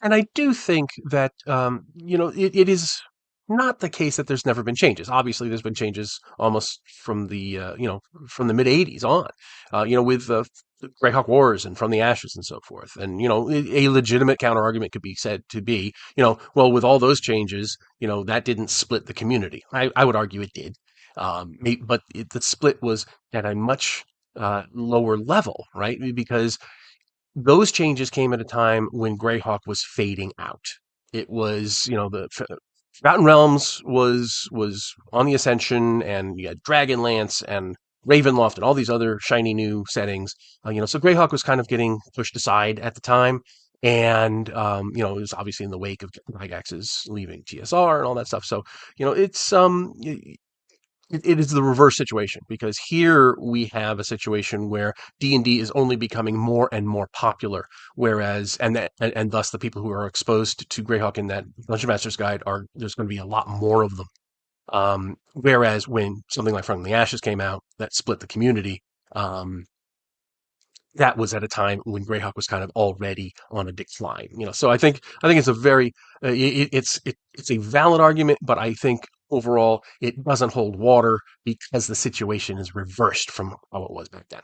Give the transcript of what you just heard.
And I do think that it is not the case that there's never been changes. Obviously, there's been changes almost from the from the mid '80s on, with the Greyhawk Wars and From the Ashes and so forth. And a legitimate counter argument could be said to be, well, with all those changes, that didn't split the community. I would argue it did, but the split was at a much lower level, right? Because those changes came at a time when Greyhawk was fading out. It was, the Forgotten Realms was on the ascension, and you had Dragonlance and Ravenloft and all these other shiny new settings. So Greyhawk was kind of getting pushed aside at the time, and it was obviously in the wake of Gygax's leaving TSR and all that stuff. So it's it is the reverse situation, because here we have a situation where D&D is only becoming more and more popular, whereas and thus the people who are exposed to Greyhawk in that Dungeon Master's Guide are there's going to be a lot more of them. Whereas when something like From the Ashes came out, that split the community. That was at a time when Greyhawk was kind of already on a decline. So I think it's a very it's a valid argument, but I think overall it doesn't hold water because the situation is reversed from how it was back then.